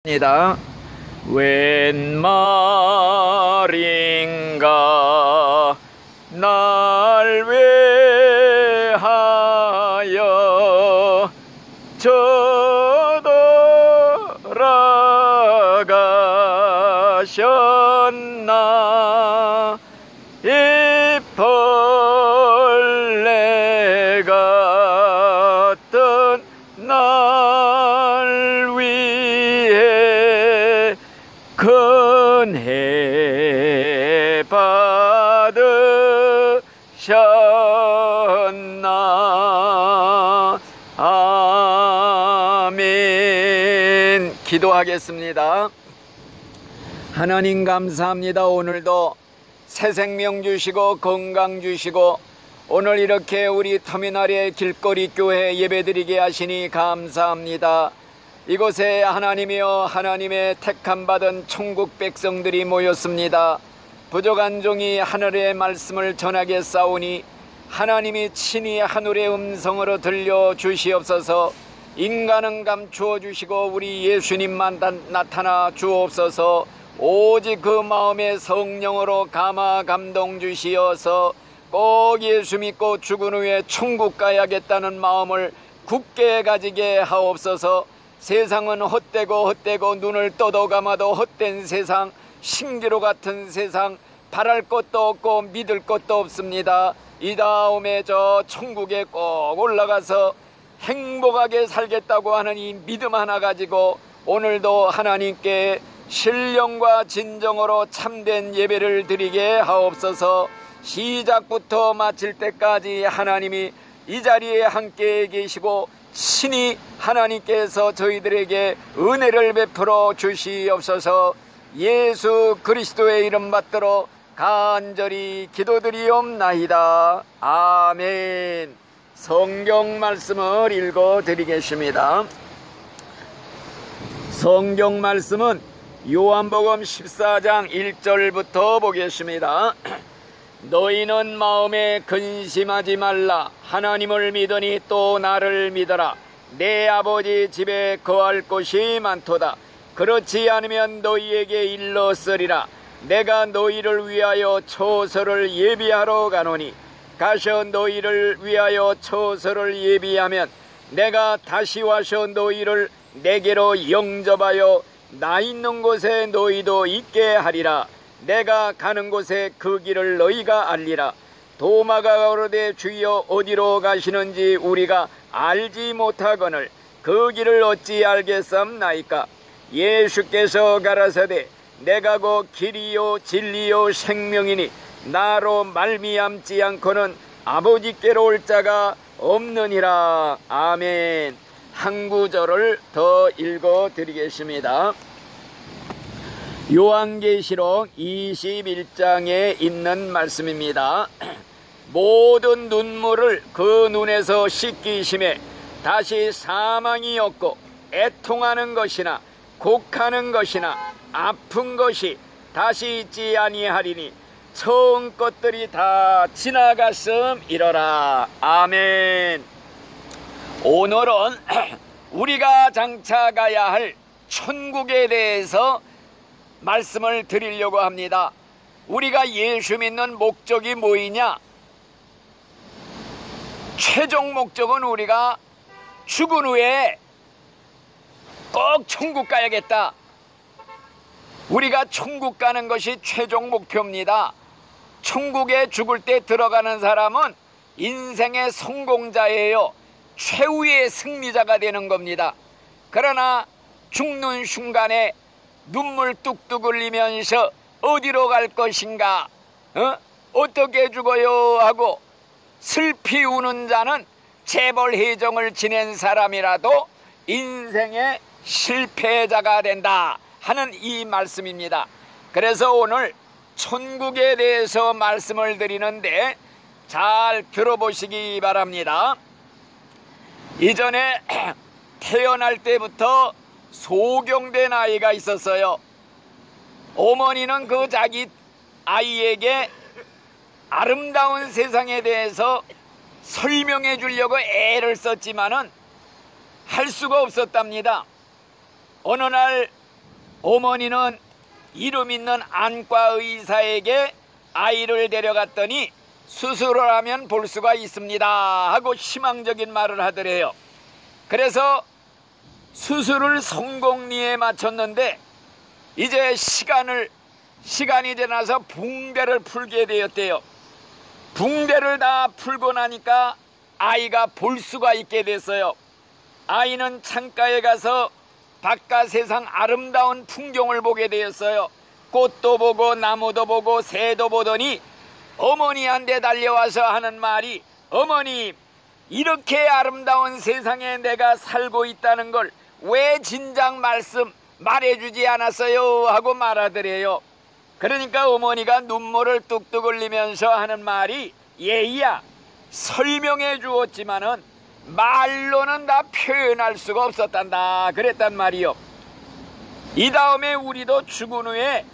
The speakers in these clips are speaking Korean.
입니다. 웬 말인가 날 위하여 저돌아가셨나. 이 벌레 같은 날 위해 큰혜 받으셨나. 아멘. 기도하겠습니다. 하나님 감사합니다. 오늘도 새 생명 주시고 건강 주시고 오늘 이렇게 우리 터미널의 길거리 교회 예배드리게 하시니 감사합니다. 이곳에 하나님이여 하나님의 택함 받은 천국 백성들이 모였습니다. 부족한 종이 하늘의 말씀을 전하겠사오니 하나님이 친히 하늘의 음성으로 들려 주시옵소서. 인간은 감추어 주시고 우리 예수님만 나타나 주옵소서. 오직 그 마음의 성령으로 감화 감동 주시어서 꼭 예수 믿고 죽은 후에 천국 가야겠다는 마음을 굳게 가지게 하옵소서. 세상은 헛되고 눈을 떠도 감아도 헛된 세상, 신기루 같은 세상, 바랄 것도 없고 믿을 것도 없습니다. 이 다음에 저 천국에 꼭 올라가서 행복하게 살겠다고 하는 이 믿음 하나 가지고 오늘도 하나님께 신령과 진정으로 참된 예배를 드리게 하옵소서. 시작부터 마칠 때까지 하나님이 이 자리에 함께 계시고 친히 하나님께서 저희들에게 은혜를 베풀어 주시옵소서. 예수 그리스도의 이름 받들어 간절히 기도드리옵나이다. 아멘. 성경 말씀을 읽어 드리겠습니다. 성경 말씀은 요한복음 14장 1절부터 보겠습니다. 너희는 마음에 근심하지 말라. 하나님을 믿으니 또 나를 믿어라. 내 아버지 집에 거할 곳이 많도다. 그렇지 않으면 너희에게 일렀으리라. 내가 너희를 위하여 처소를 예비하러 가노니 가서 너희를 위하여 처소를 예비하면 내가 다시 와서 너희를 내게로 영접하여 나 있는 곳에 너희도 있게 하리라. 내가 가는 곳에 그 길을 너희가 알리라. 도마가 가로되 주여 어디로 가시는지 우리가 알지 못하거늘 그 길을 어찌 알겠사옵나이까. 예수께서 가라사대 내가 곧 길이요 진리요 생명이니 나로 말미암지 않고는 아버지께로 올 자가 없느니라. 아멘. 한 구절을 더 읽어 드리겠습니다. 요한계시록 21장에 있는 말씀입니다. 모든 눈물을 그 눈에서 씻기심에 다시 사망이 없고 애통하는 것이나 곡하는 것이나 아픈 것이 다시 있지 아니하리니 처음 것들이 다 지나갔음이러라. 아멘. 오늘은 우리가 장차 가야 할 천국에 대해서 말씀을 드리려고 합니다. 우리가 예수 믿는 목적이 뭐이냐? 최종 목적은 우리가 죽은 후에 꼭 천국 가야겠다. 우리가 천국 가는 것이 최종 목표입니다. 천국에 죽을 때 들어가는 사람은 인생의 성공자예요. 최후의 승리자가 되는 겁니다. 그러나 죽는 순간에 눈물 뚝뚝 흘리면서 어디로 갈 것인가, 어떻게 죽어요 하고 슬피 우는 자는 재벌 회정을 지낸 사람이라도 인생의 실패자가 된다 하는 이 말씀입니다. 그래서 오늘 천국에 대해서 말씀을 드리는데 잘 들어보시기 바랍니다. 이전에 태어날 때부터 소경된 아이가 있었어요. 어머니는 그 자기 아이에게 아름다운 세상에 대해서 설명해 주려고 애를 썼지만은 할 수가 없었답니다. 어느 날 어머니는 이름 있는 안과 의사에게 아이를 데려갔더니 수술을 하면 볼 수가 있습니다 하고 희망적인 말을 하더래요. 그래서 수술을 성공리에 마쳤는데 이제 시간이 지나서 붕대를 풀게 되었대요. 붕대를 다 풀고 나니까 아이가 볼 수가 있게 됐어요. 아이는 창가에 가서 바깥 세상 아름다운 풍경을 보게 되었어요. 꽃도 보고 나무도 보고 새도 보더니 어머니한테 달려와서 하는 말이, 어머니, 이렇게 아름다운 세상에 내가 살고 있다는 걸 왜 진작 말해주지 않았어요 하고 말하더래요. 그러니까 어머니가 눈물을 뚝뚝 흘리면서 하는 말이, 얘야, 설명해 주었지만은 말로는 다 표현할 수가 없었단다 그랬단 말이요. 이 다음에 우리도 죽은 후에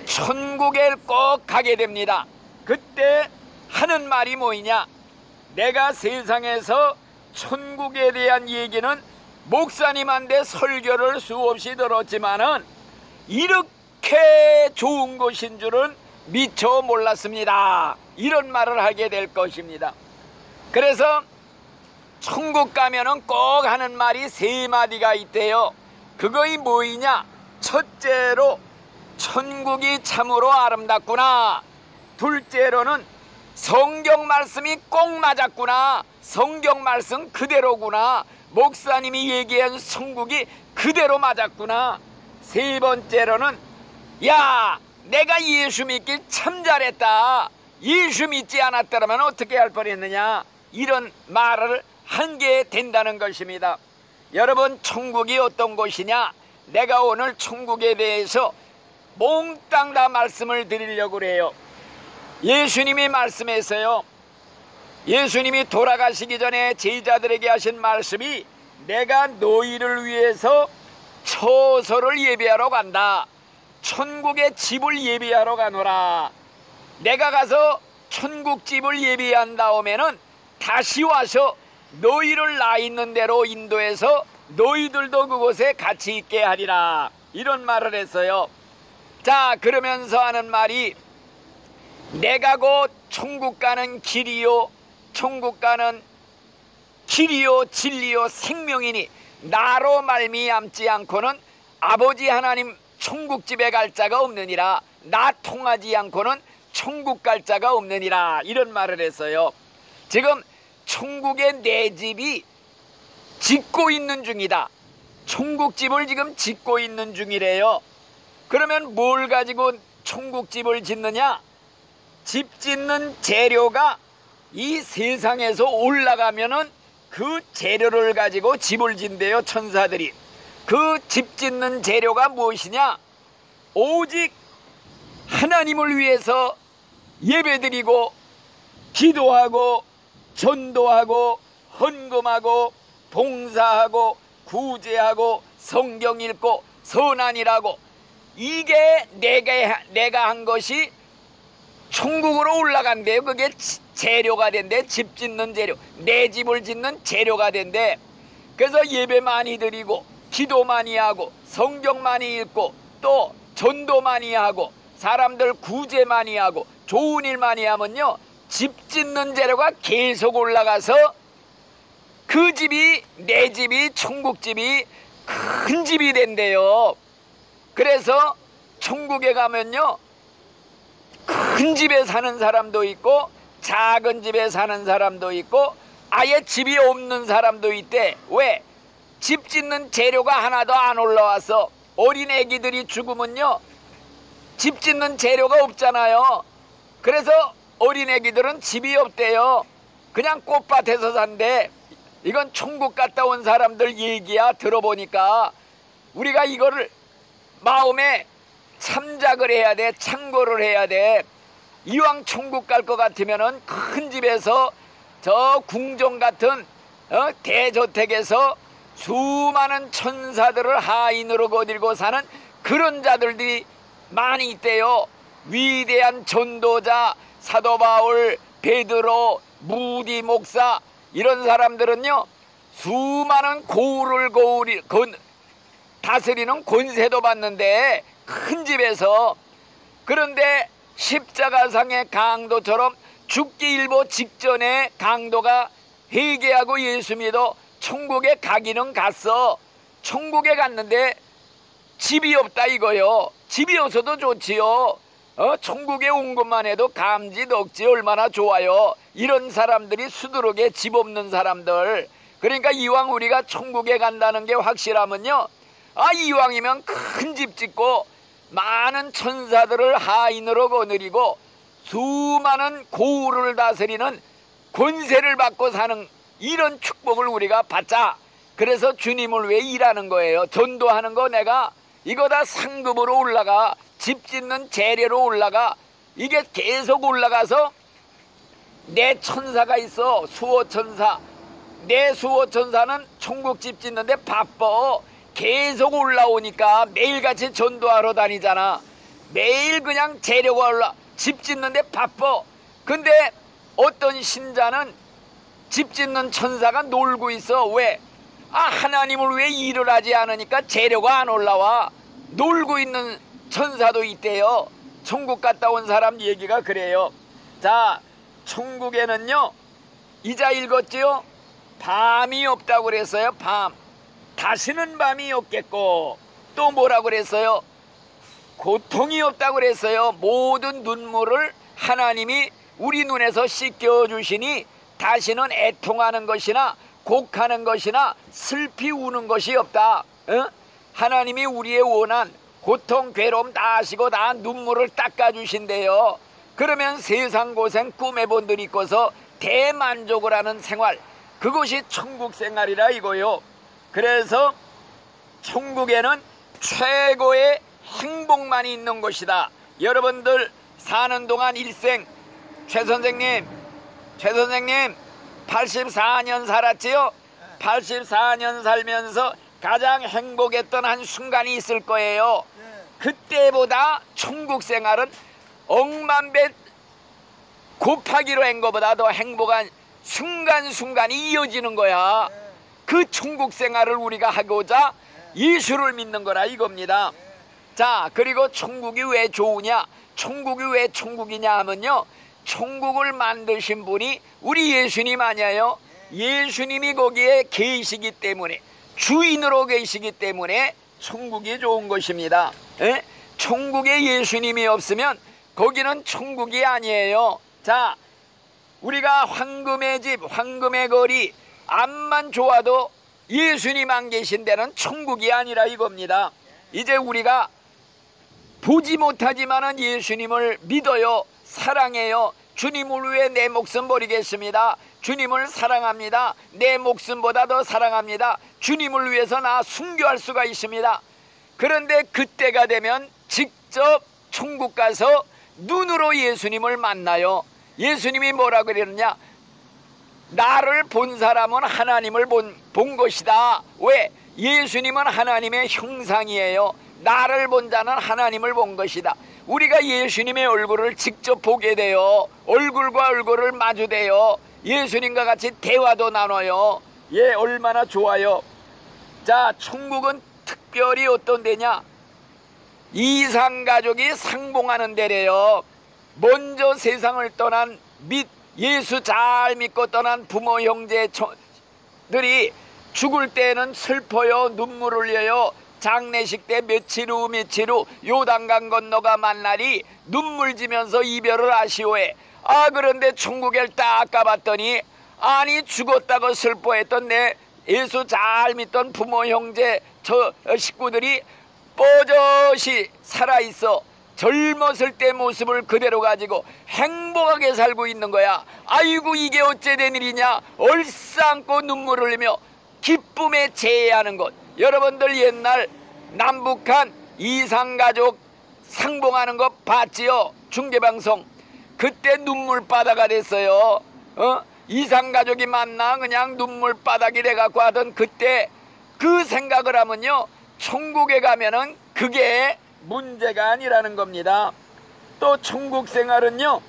천국에 꼭 가게 됩니다. 그때 하는 말이 뭐이냐, 내가 세상에서 천국에 대한 얘기는 목사님한테 설교를 수없이 들었지만은 이렇게 좋은 곳인 줄은 미처 몰랐습니다. 이런 말을 하게 될 것입니다. 그래서 천국 가면은 꼭 하는 말이 세 마디가 있대요. 그거이 뭐이냐, 첫째로 천국이 참으로 아름답구나, 둘째로는 성경 말씀이 꼭 맞았구나, 성경 말씀 그대로구나, 목사님이 얘기한 천국이 그대로 맞았구나, 세 번째로는 야, 내가 예수 믿기 참 잘했다, 예수 믿지 않았더라면 어떻게 할 뻔했느냐, 이런 말을 하게 된다는 것입니다. 여러분, 천국이 어떤 곳이냐, 내가 오늘 천국에 대해서 몽땅 다 말씀을 드리려고 해요. 예수님이 말씀했어요. 예수님이 돌아가시기 전에 제자들에게 하신 말씀이, 내가 너희를 위해서 처소를 예비하러 간다, 천국의 집을 예비하러 가노라. 내가 가서 천국집을 예비한 다음에는 다시 와서 너희를 나 있는 대로 인도해서 너희들도 그곳에 같이 있게 하리라, 이런 말을 했어요. 자, 그러면서 하는 말이, 내가 곧 천국 가는 길이요, 천국 가는 길이요 진리요 생명이니 나로 말미암지 않고는 아버지 하나님 천국집에 갈 자가 없느니라, 나 통하지 않고는 천국 갈 자가 없느니라, 이런 말을 했어요. 지금 천국의 내 집이 짓고 있는 중이다, 천국집을 지금 짓고 있는 중이래요. 그러면 뭘 가지고 천국집을 짓느냐, 집 짓는 재료가 이 세상에서 올라가면은 그 재료를 가지고 집을 짓대요, 천사들이. 그 집 짓는 재료가 무엇이냐, 오직 하나님을 위해서 예배드리고 기도하고 전도하고 헌금하고 봉사하고 구제하고 성경 읽고 선한이라고, 이게 내가 한 것이 천국으로 올라간대요. 그게 재료가 된대, 집 짓는 재료, 내 집을 짓는 재료가 된대. 그래서 예배 많이 드리고 기도 많이 하고 성경 많이 읽고 또 전도 많이 하고 사람들 구제 많이 하고 좋은 일 많이 하면요, 집 짓는 재료가 계속 올라가서 그 집이, 내 집이, 천국집이 큰 집이 된대요. 그래서 천국에 가면요, 큰 집에 사는 사람도 있고 작은 집에 사는 사람도 있고 아예 집이 없는 사람도 있대. 왜? 집 짓는 재료가 하나도 안 올라와서. 어린 애기들이 죽으면요, 집 짓는 재료가 없잖아요. 그래서 어린 애기들은 집이 없대요. 그냥 꽃밭에서 산대. 이건 천국 갔다 온 사람들 얘기야. 들어보니까 우리가 이거를 마음에 참작을 해야 돼, 참고를 해야 돼. 이왕 천국 갈 것 같으면은 큰 집에서 저 궁정 같은 대저택에서 수많은 천사들을 하인으로 거들고 사는 그런 자들이 많이 있대요. 위대한 전도자 사도 바울, 베드로, 무디 목사, 이런 사람들은요, 수많은 고울을 다스리는 권세도 받는데 큰 집에서. 그런데 십자가상의 강도처럼 죽기 일보 직전에 강도가 회개하고 예수 믿어 천국에 가기는 갔어. 천국에 갔는데 집이 없다 이거요. 집이 없어도 좋지요. 천국에 온 것만 해도 감지 덕지 얼마나 좋아요. 이런 사람들이 수두룩에 집 없는 사람들. 그러니까 이왕 우리가 천국에 간다는 게 확실하면요, 이왕이면 큰 집 짓고 많은 천사들을 하인으로 거느리고 수많은 고우를 다스리는 권세를 받고 사는 이런 축복을 우리가 받자. 그래서 주님을 위해 일하는 거예요. 전도하는 거 내가 이거 다 상급으로 올라가, 집 짓는 재료로 올라가. 이게 계속 올라가서 내 천사가 있어. 수호천사. 내 수호천사는 천국 집 짓는데 바빠. 계속 올라오니까 매일같이 전도하러 다니잖아. 매일 그냥 재료가 올라, 집 짓는데 바빠. 근데 어떤 신자는 집 짓는 천사가 놀고 있어. 왜? 하나님을 위해 일을 하지 않으니까 재료가 안 올라와. 놀고 있는 천사도 있대요. 천국 갔다 온 사람 얘기가 그래요. 자, 천국에는요, 이자 읽었지요? 밤이 없다고 그랬어요. 밤. 다시는 밤이 없겠고, 또 뭐라고 그랬어요? 고통이 없다고 그랬어요. 모든 눈물을 하나님이 우리 눈에서 씻겨주시니 다시는 애통하는 것이나 곡하는 것이나 슬피 우는 것이 없다. 하나님이 우리의 원한 고통 괴로움 다 하시고 다 눈물을 닦아주신대요. 그러면 세상 고생 꿈에본 들 있고서 대만족을 하는 생활, 그것이 천국 생활이라 이거요. 그래서 천국에는 최고의 행복만이 있는 곳이다. 여러분들 사는 동안 일생, 최 선생님 84년 살았지요? 84년 살면서 가장 행복했던 한 순간이 있을 거예요. 그때보다 천국 생활은 억만 배 곱하기로 한 것보다 더 행복한 순간순간이 이어지는 거야. 그 천국 생활을 우리가 하고자 예수를 믿는 거라 이겁니다. 자, 그리고 천국이 왜 좋으냐, 천국이 왜 천국이냐 하면요, 천국을 만드신 분이 우리 예수님 아니에요? 예수님이 거기에 계시기 때문에, 주인으로 계시기 때문에 천국이 좋은 것입니다. 천국에 예수님이 없으면 거기는 천국이 아니에요. 자, 우리가 황금의 집, 황금의 거리, 앞만 좋아도 예수님 안 계신 데는 천국이 아니라 이겁니다. 이제 우리가 보지 못하지만은 예수님을 믿어요. 사랑해요. 주님을 위해 내 목숨 버리겠습니다. 주님을 사랑합니다. 내 목숨보다 더 사랑합니다. 주님을 위해서 나 순교할 수가 있습니다. 그런데 그때가 되면 직접 천국 가서 눈으로 예수님을 만나요. 예수님이 뭐라 그러느냐, 나를 본 사람은 하나님을 본 것이다. 왜? 예수님은 하나님의 형상이에요. 나를 본 자는 하나님을 본 것이다. 우리가 예수님의 얼굴을 직접 보게 돼요. 얼굴과 얼굴을 마주대요. 예수님과 같이 대화도 나눠요. 예, 얼마나 좋아요. 자, 천국은 특별히 어떤 데냐, 이상가족이 상봉하는 데래요. 먼저 세상을 떠난 예수 잘 믿고 떠난 부모 형제들이 죽을 때는 슬퍼요. 눈물 흘려요. 장례식 때 며칠 후 요단강 건너가 만나리 눈물 지면서 이별을 아쉬워해. 그런데 천국에 딱 가봤더니, 아니 죽었다고 슬퍼했던 내 예수 잘 믿던 부모 형제 식구들이 뽀젓이 살아있어. 젊었을 때 모습을 그대로 가지고 행복하게 살고 있는 거야. 아이고 이게 어째된 일이냐. 얼싸안고 눈물을 흘리며 기쁨에 제해하는 것. 여러분들 옛날 남북한 이상가족 상봉하는 거 봤지요? 중계방송. 그때 눈물바다가 됐어요. 이상가족이 만나 그냥 눈물바닥이 돼갖고 하던 그때 그 생각을 하면요, 천국에 가면은 그게 문제가 아니라는 겁니다. 또 천국 생활은요,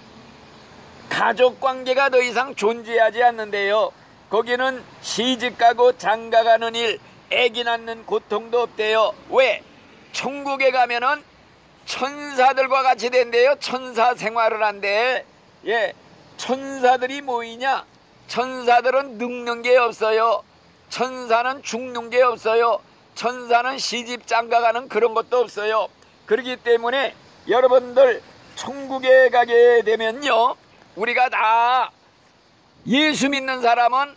가족관계가 더 이상 존재하지 않는데요. 거기는 시집가고 장가가는 일, 아기 낳는 고통도 없대요. 왜? 천국에 가면은 천사들과 같이 된대요. 천사 생활을 한대. 예, 천사들이 뭐이냐? 천사들은 늙는 게 없어요. 천사는 죽는 게 없어요. 천사는 시집 장가가는 그런 것도 없어요. 그렇기 때문에 여러분들 천국에 가게 되면요, 우리가 다 예수 믿는 사람은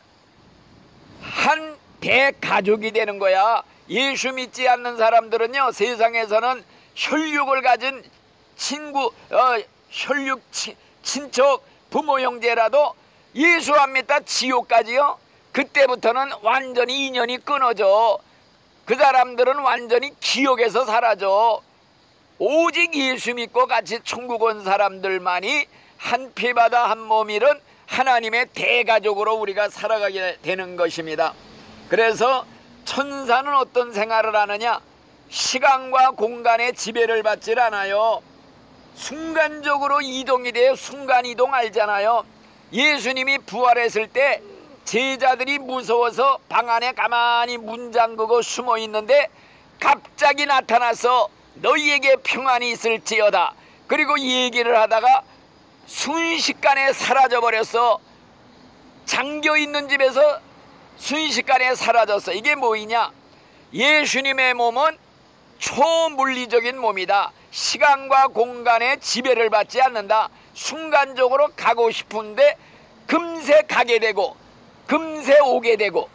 한 대가족이 되는 거야. 예수 믿지 않는 사람들은요, 세상에서는 혈육을 가진 친구, 혈육 친척, 부모 형제라도 예수 안 믿다 지옥까지요. 그때부터는 완전히 인연이 끊어져. 그 사람들은 완전히 기억에서 사라져. 오직 예수 믿고 같이 천국 온 사람들만이 한 피바다 한 몸이른 하나님의 대가족으로 우리가 살아가게 되는 것입니다. 그래서 천사는 어떤 생활을 하느냐? 시간과 공간의 지배를 받질 않아요. 순간적으로 이동이 돼요. 순간이동 알잖아요. 예수님이 부활했을 때 제자들이 무서워서 방 안에 가만히 문 잠그고 숨어 있는데 갑자기 나타나서 너희에게 평안이 있을지어다. 그리고 얘기를 하다가 순식간에 사라져버렸어. 잠겨있는 집에서 순식간에 사라졌어. 이게 뭐이냐? 예수님의 몸은 초물리적인 몸이다. 시간과 공간의 지배를 받지 않는다. 순간적으로 가고 싶은데 금세 가게 되고 금세 오게 되고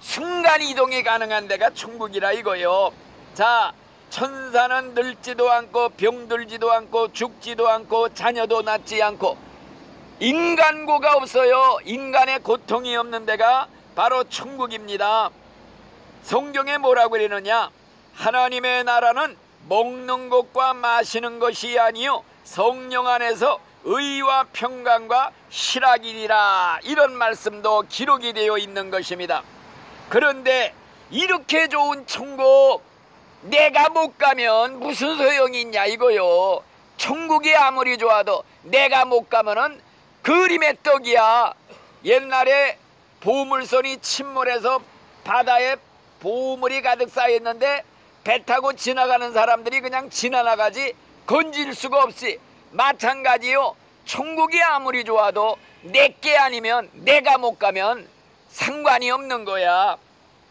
순간이동이 가능한 데가 천국이라 이거요. 자, 천사는 늙지도 않고 병들지도 않고 죽지도 않고 자녀도 낳지 않고 인간고가 없어요. 인간의 고통이 없는 데가 바로 천국입니다. 성경에 뭐라고 그러느냐? 하나님의 나라는 먹는 것과 마시는 것이 아니요 성령 안에서 의와 평강과 희락이니라. 이런 말씀도 기록이 되어 있는 것입니다. 그런데 이렇게 좋은 천국 내가 못 가면 무슨 소용이 있냐 이거요. 천국이 아무리 좋아도 내가 못 가면은 그림의 떡이야. 옛날에 보물선이 침몰해서 바다에 보물이 가득 쌓였는데 배 타고 지나가는 사람들이 그냥 지나가지 건질 수가 없이 마찬가지요. 천국이 아무리 좋아도 내게 아니면 내가 못 가면 상관이 없는 거야.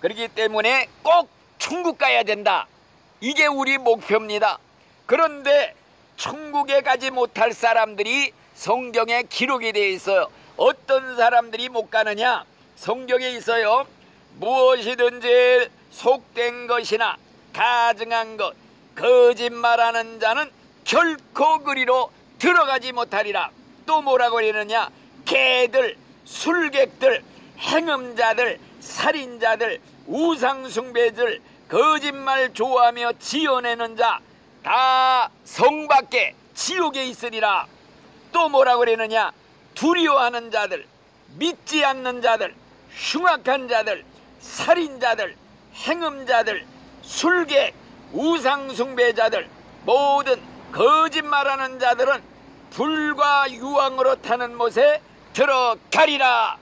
그렇기 때문에 꼭 천국 가야 된다. 이게 우리 목표입니다. 그런데 천국에 가지 못할 사람들이 성경에 기록이 되어 있어요. 어떤 사람들이 못 가느냐? 성경에 있어요. 무엇이든지 속된 것이나 가증한 것, 거짓말하는 자는 결코 그리로 들어가지 못하리라. 또 뭐라고 그러느냐? 개들, 술객들, 행음자들, 살인자들, 우상숭배들, 거짓말 좋아하며 지어내는 자 다 성 밖에 지옥에 있으리라. 또 뭐라고 그러느냐? 두려워하는 자들, 믿지 않는 자들, 흉악한 자들, 살인자들, 행음자들, 술객, 우상숭배자들, 모든 거짓말하는 자들은 불과 유황으로 타는 못에 들어가리라.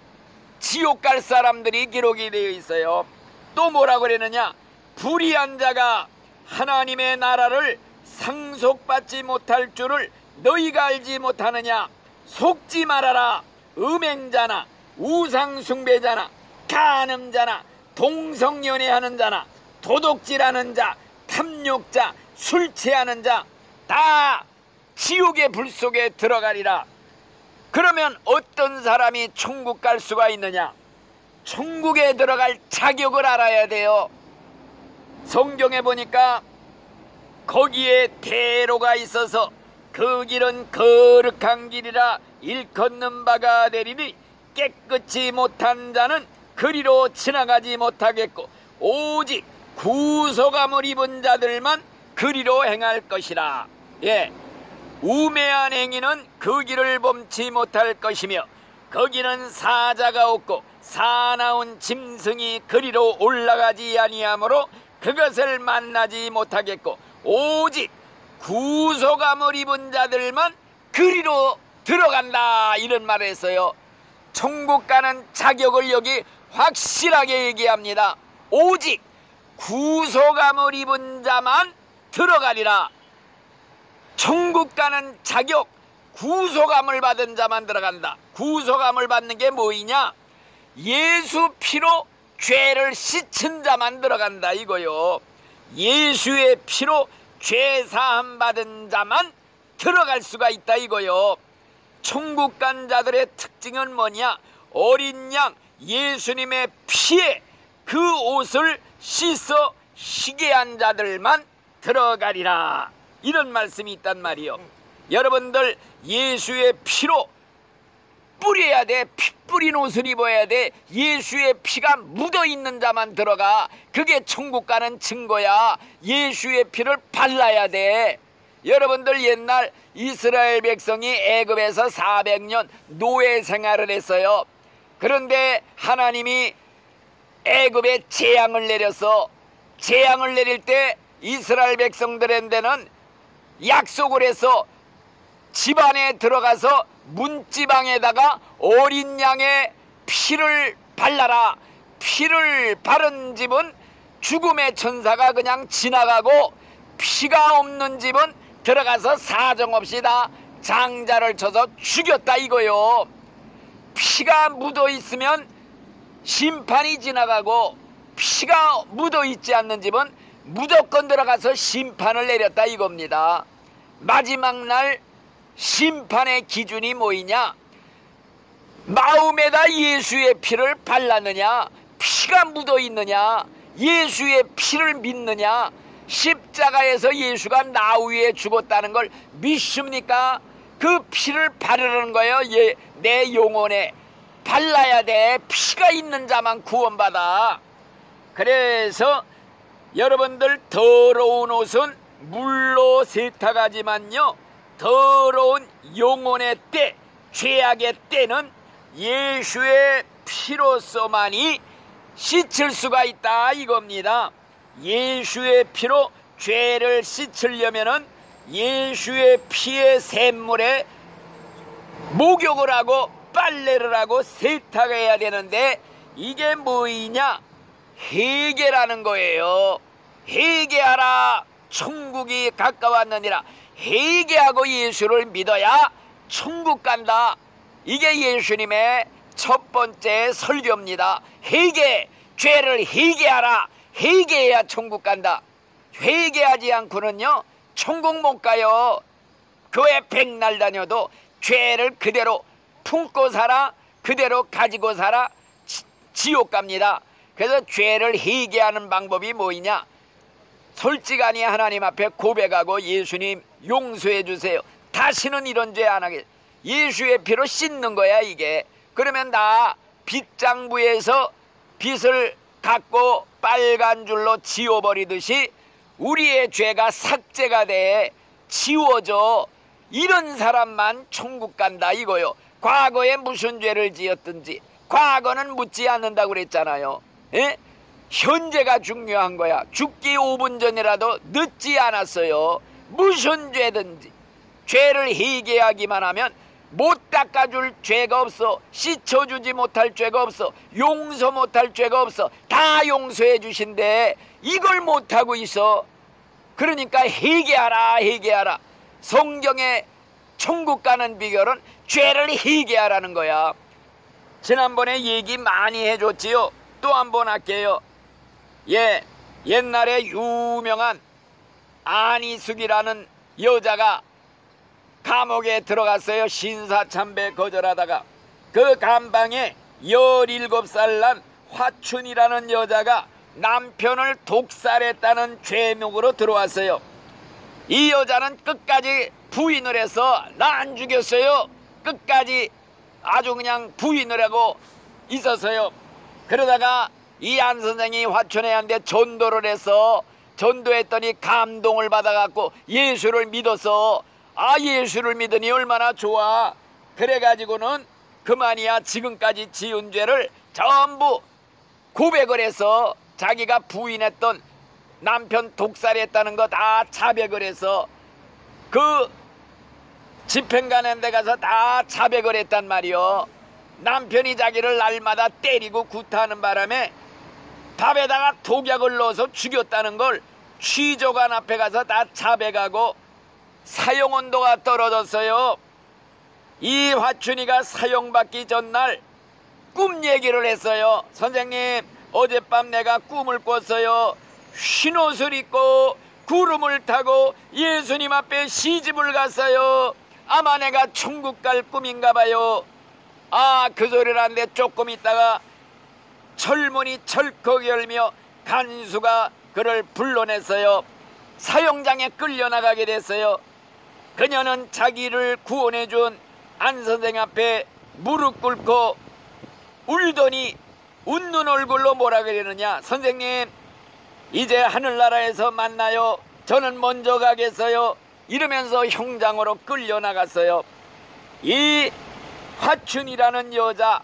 지옥 갈 사람들이 기록이 되어 있어요. 또 뭐라고 그러느냐? 불의한 자가 하나님의 나라를 상속받지 못할 줄을 너희가 알지 못하느냐? 속지 말아라. 음행자나 우상숭배자나 간음자나 동성연애하는 자나 도둑질하는 자, 탐욕자, 술 취하는 자 다 지옥의 불 속에 들어가리라. 그러면 어떤 사람이 천국 갈 수가 있느냐? 천국에 들어갈 자격을 알아야 돼요. 성경에 보니까 거기에 대로가 있어서 그 길은 거룩한 길이라 일컫는 바가 되리니 깨끗이 못한 자는 그리로 지나가지 못하겠고 오직 구속함을 입은 자들만 그리로 행할 것이라. 예, 우매한 행위는 그 길을 범치 못할 것이며 거기는 사자가 없고 사나운 짐승이 그리로 올라가지 아니하므로 그것을 만나지 못하겠고 오직 구속함을 입은 자들만 그리로 들어간다. 이런 말을 했어요. 천국 가는 자격을 여기 확실하게 얘기합니다. 오직 구속함을 입은 자만 들어가리라. 천국 가는 자격, 구속함을 받은 자만 들어간다. 구속함을 받는 게 뭐이냐? 예수 피로 죄를 씻은 자만 들어간다 이거요. 예수의 피로 죄 사함 받은 자만 들어갈 수가 있다 이거요. 천국 간 자들의 특징은 뭐냐? 어린 양 예수님의 피에 그 옷을 씻어 희게 한 자들만 들어가리라. 이런 말씀이 있단 말이요. 여러분들 예수의 피로 뿌려야 돼. 피 뿌린 옷을 입어야 돼. 예수의 피가 묻어있는 자만 들어가. 그게 천국 가는 증거야. 예수의 피를 발라야 돼. 여러분들 옛날 이스라엘 백성이 애굽에서 400년 노예 생활을 했어요. 그런데 하나님이 애굽에 재앙을 내려서 재앙을 내릴 때 이스라엘 백성들한테는 약속을 해서 집안에 들어가서 문지방에다가 어린 양의 피를 발라라. 피를 바른 집은 죽음의 천사가 그냥 지나가고 피가 없는 집은 들어가서 사정없이 다 장자를 쳐서 죽였다 이거요. 피가 묻어 있으면 심판이 지나가고 피가 묻어 있지 않는 집은 무조건 들어가서 심판을 내렸다 이겁니다. 마지막 날 심판의 기준이 뭐이냐? 마음에다 예수의 피를 발랐느냐, 피가 묻어 있느냐, 예수의 피를 믿느냐, 십자가에서 예수가 나 위에 죽었다는 걸 믿습니까? 그 피를 바르는 거예요. 내 영혼에 발라야 돼. 피가 있는 자만 구원받아. 그래서 여러분들 더러운 옷은 물로 세탁하지만요, 더러운 영혼의 때, 죄악의 때는 예수의 피로서만이 씻을 수가 있다 이겁니다. 예수의 피로 죄를 씻으려면은 예수의 피의 샘물에 목욕을 하고 빨래를 하고 세탁해야 되는데 이게 뭐이냐? 회개라는 거예요. 회개하라, 천국이 가까웠느니라. 회개하고 예수를 믿어야 천국 간다. 이게 예수님의 첫 번째 설교입니다. 회개, 죄를 회개하라. 회개해야 천국 간다. 회개하지 않고는요 천국 못 가요. 교회 백날 다녀도 죄를 그대로 품고 살아, 그대로 가지고 살아, 지옥 갑니다. 그래서 죄를 회개하는 방법이 뭐이냐? 솔직하니 하나님 앞에 고백하고 예수님 용서해 주세요. 다시는 이런 죄 안 하게. 예수의 피로 씻는 거야 이게. 그러면 나 빗장부에서 빗을 갖고 빨간 줄로 지워버리듯이 우리의 죄가 삭제가 돼 지워져. 이런 사람만 천국 간다 이거요. 과거에 무슨 죄를 지었든지 과거는 묻지 않는다고 그랬잖아요. 에? 현재가 중요한 거야. 죽기 5분 전이라도 늦지 않았어요. 무슨 죄든지 죄를 회개하기만 하면 못 닦아줄 죄가 없어. 씻어주지 못할 죄가 없어. 용서 못할 죄가 없어. 다 용서해 주신데 이걸 못하고 있어. 그러니까 회개하라, 회개하라. 성경에 천국 가는 비결은 죄를 회개하라는 거야. 지난번에 얘기 많이 해줬지요. 또 한 번 할게요. 옛날에 유명한 안희숙이라는 여자가 감옥에 들어갔어요. 신사참배 거절하다가. 그 감방에 17살 난 화춘이라는 여자가 남편을 독살했다는 죄명으로 들어왔어요. 이 여자는 끝까지 부인을 해서 나 안 죽였어요. 끝까지 아주 그냥 부인을 하고 있었어요. 그러다가 이 안 선생이 화춘애한테 전도를 해서 전도했더니 감동을 받아갖고 예수를 믿어서 예수를 믿으니 얼마나 좋아. 그래가지고는 그만이야. 지금까지 지은 죄를 전부 고백을 해서 자기가 부인했던 남편 독살했다는 거 다 자백을 해서 그 집행관에 데 가서 다 자백을 했단 말이요. 남편이 자기를 날마다 때리고 구타하는 바람에 밥에다가 독약을 넣어서 죽였다는 걸 취조관 앞에 가서 다 자백하고 사형온도가 떨어졌어요. 이 화춘이가 사형받기 전날 꿈 얘기를 했어요. 선생님, 어젯밤 내가 꿈을 꿨어요. 흰옷을 입고 구름을 타고 예수님 앞에 시집을 갔어요. 아마 내가 천국 갈 꿈인가 봐요. 그 소리를 하는데 조금 있다가 철문이 철컥 열며 간수가 그를 불러냈어요. 사형장에 끌려나가게 됐어요. 그녀는 자기를 구원해준 안 선생 앞에 무릎 꿇고 울더니 웃는 얼굴로 뭐라 그러느냐. 선생님, 이제 하늘나라에서 만나요. 저는 먼저 가겠어요. 이러면서 형장으로 끌려나갔어요. 이 화춘이라는 여자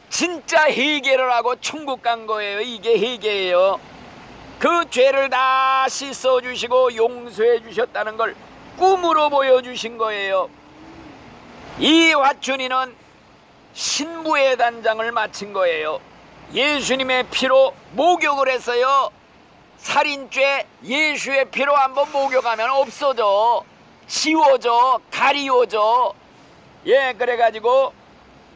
진짜 회개를 하고 천국 간 거예요. 이게 회개예요. 그 죄를 다 씻어주시고 용서해 주셨다는 걸 꿈으로 보여주신 거예요. 이 화춘이는 신부의 단장을 마친 거예요. 예수님의 피로 목욕을 했어요. 살인죄 예수의 피로 한번 목욕하면 없어져, 지워져, 가리워져. 그래가지고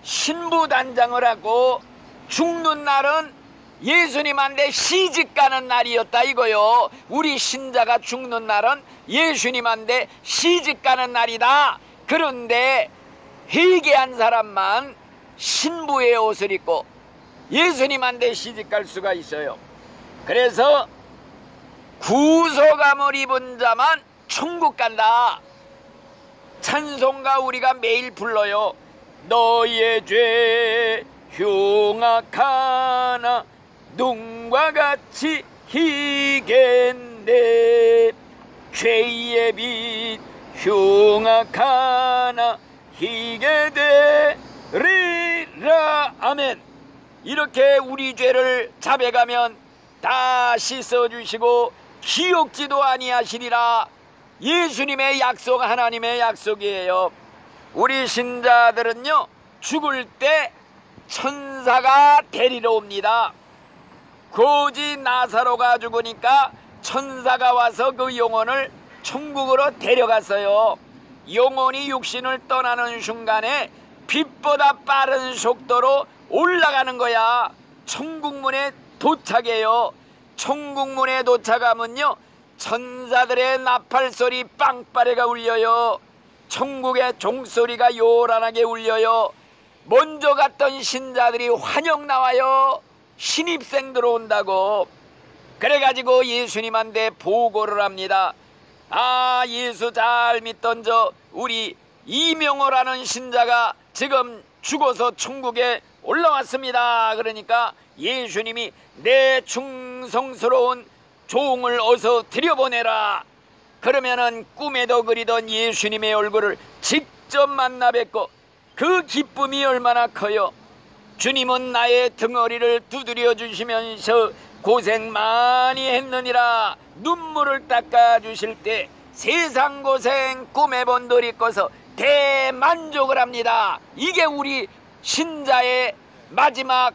신부 단장을 하고 죽는 날은 예수님한테 시집가는 날이었다 이거요. 우리 신자가 죽는 날은 예수님한테 시집가는 날이다. 그런데 회개한 사람만 신부의 옷을 입고 예수님한테 시집갈 수가 있어요. 그래서 구속함을 입은 자만 천국 간다. 찬송가 우리가 매일 불러요. 너의 죄 흉악하나 눈과 같이 희겠네. 죄의 빛 흉악하나 희게 되리라. 아멘. 이렇게 우리 죄를 자백하면 다 씻어주시고 기억지도 아니하시리라. 예수님의 약속, 하나님의 약속이에요. 우리 신자들은요, 죽을 때 천사가 데리러 옵니다. 고지 나사로가 죽으니까 천사가 와서 그 영혼을 천국으로 데려갔어요. 영혼이 육신을 떠나는 순간에 빛보다 빠른 속도로 올라가는 거야. 천국문에 도착해요. 천국문에 도착하면요, 천사들의 나팔소리 빵빠레가 울려요. 천국의 종소리가 요란하게 울려요. 먼저 갔던 신자들이 환영 나와요. 신입생 들어온다고. 그래가지고 예수님한테 보고를 합니다. 예수 잘 믿던 우리 이명호라는 신자가 지금 죽어서 천국에 올라왔습니다. 그러니까 예수님이 내 충성스러운 종을 어서 들여보내라. 그러면은 꿈에도 그리던 예수님의 얼굴을 직접 만나 뵙고 그 기쁨이 얼마나 커요. 주님은 나의 등허리를 두드려 주시면서 고생 많이 했느니라 눈물을 닦아 주실 때 세상 고생 꿈에 본들 있고서 대만족을 합니다. 이게 우리 신자의 마지막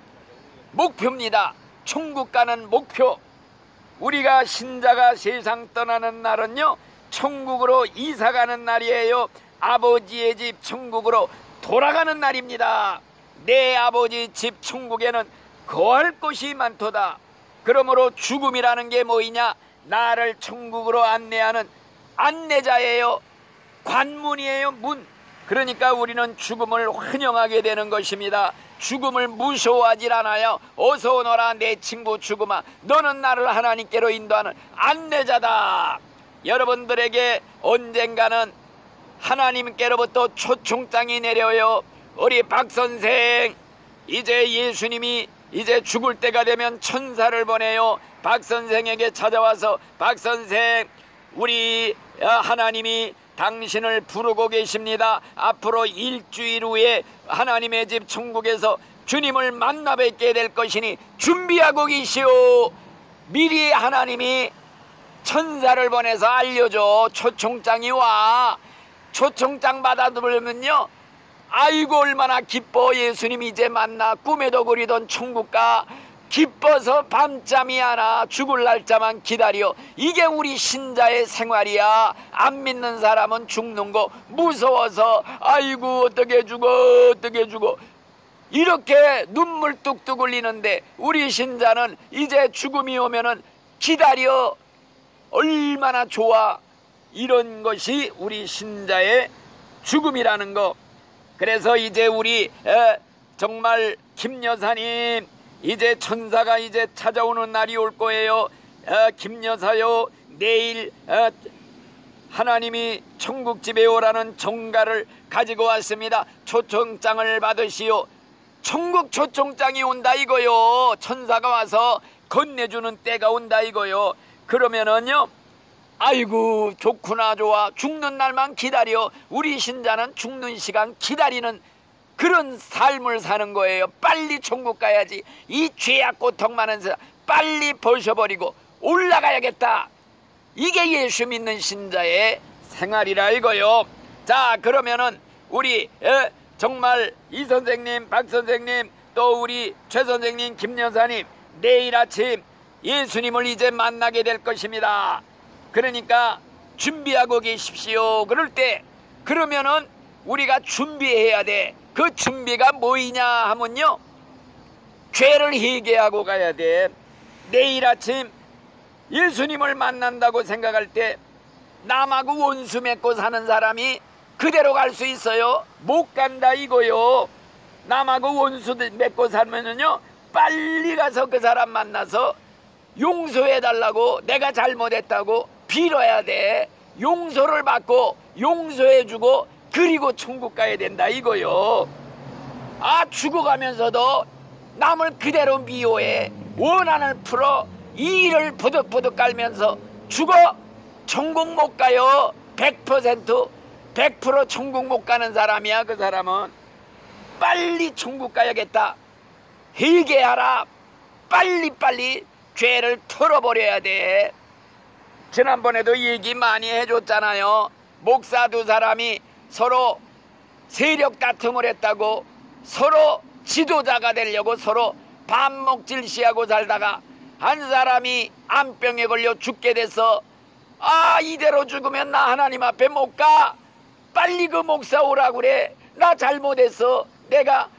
목표입니다. 천국 가는 목표. 우리가 신자가 세상 떠나는 날은요, 천국으로 이사가는 날이에요. 아버지의 집 천국으로 돌아가는 날입니다. 내 아버지 집 천국에는 거할 곳이 많도다. 그러므로 죽음이라는 게 뭐이냐? 나를 천국으로 안내하는 안내자예요. 관문이에요. 문. 그러니까 우리는 죽음을 환영하게 되는 것입니다. 죽음을 무서워하질 않아요. 어서 오너라 내 친구 죽음아, 너는 나를 하나님께로 인도하는 안내자다. 여러분들에게 언젠가는 하나님께로부터 초청장이 내려요. 우리 박선생, 이제 예수님이 이제 죽을 때가 되면 천사를 보내요. 박선생에게 찾아와서 박선생, 우리 하나님이 당신을 부르고 계십니다. 앞으로 일주일 후에 하나님의 집 천국에서 주님을 만나 뵙게 될 것이니 준비하고 계시오. 미리 하나님이 천사를 보내서 알려줘. 초청장이 와. 초청장 받아들면요, 아이고 얼마나 기뻐. 예수님 이제 만나. 꿈에도 그리던 천국가. 기뻐서 밤잠이 안 와. 죽을 날짜만 기다려. 이게 우리 신자의 생활이야. 안 믿는 사람은 죽는 거 무서워서 아이고 어떻게 죽어 어떻게 죽어 이렇게 눈물 뚝뚝 흘리는데, 우리 신자는 이제 죽음이 오면은 기다려. 얼마나 좋아. 이런 것이 우리 신자의 죽음이라는 거. 그래서 이제 우리 정말 김 여사님, 이제 천사가 이제 찾아오는 날이 올 거예요. 김 여사요, 내일 하나님이 천국집에 오라는 정가를 가지고 왔습니다. 초청장을 받으시오. 천국 초청장이 온다 이거요. 천사가 와서 건네주는 때가 온다 이거요. 그러면은요, 아이고 좋구나 좋아. 죽는 날만 기다려. 우리 신자는 죽는 시간 기다리는 그런 삶을 사는 거예요. 빨리 천국 가야지. 이 죄악 고통 많은 사람 빨리 벗어버리고 올라가야겠다. 이게 예수 믿는 신자의 생활이라 이거요. 자, 그러면은 우리 정말 이 선생님, 박 선생님, 또 우리 최 선생님, 김 여사님, 내일 아침 예수님을 이제 만나게 될 것입니다. 그러니까 준비하고 계십시오. 그럴 때 그러면은 우리가 준비해야 돼. 그 준비가 뭐이냐 하면요, 죄를 회개하고 가야 돼. 내일 아침 예수님을 만난다고 생각할 때 남하고 원수 맺고 사는 사람이 그대로 갈 수 있어요? 못 간다 이거요. 남하고 원수 맺고 살면은요, 빨리 가서 그 사람 만나서 용서해달라고, 내가 잘못했다고 빌어야 돼. 용서를 받고 용서해주고 그리고 천국 가야 된다 이거요. 아, 죽어가면서도 남을 그대로 미워해. 원한을 풀어 이를 부득부득 깔면서 죽어. 천국 못 가요. 100% 천국 못 가는 사람이야. 그 사람은 빨리 천국 가야겠다. 회개하라. 빨리빨리 죄를 털어버려야 돼. 지난번에도 얘기 많이 해줬잖아요. 목사 두 사람이 서로 세력 다툼을 했다고, 서로 지도자가 되려고 서로 반목질시하고 살다가 한 사람이 암병에 걸려 죽게 돼서, 아, 이대로 죽으면 나 하나님 앞에 못 가. 빨리 그 목사 오라 그래. 나 잘못했어. 내가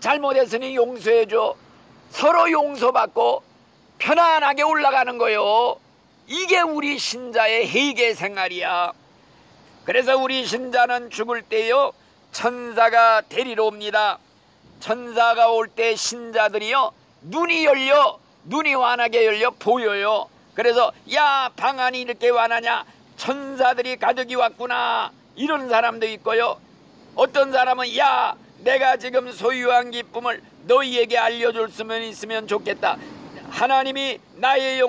잘못했으니 용서해줘. 서로 용서받고 편안하게 올라가는 거요. 이게 우리 신자의 회개 생활이야. 그래서 우리 신자는 죽을 때요, 천사가 데리러 옵니다. 천사가 올 때 신자들이요, 눈이 열려, 눈이 환하게 열려 보여요. 그래서 야, 방안이 이렇게 환하냐, 천사들이 가득이 왔구나, 이런 사람도 있고요. 어떤 사람은 야, 내가 지금 소유한 기쁨을 너희에게 알려줄 수면 있으면 좋겠다. 하나님이 나의 영혼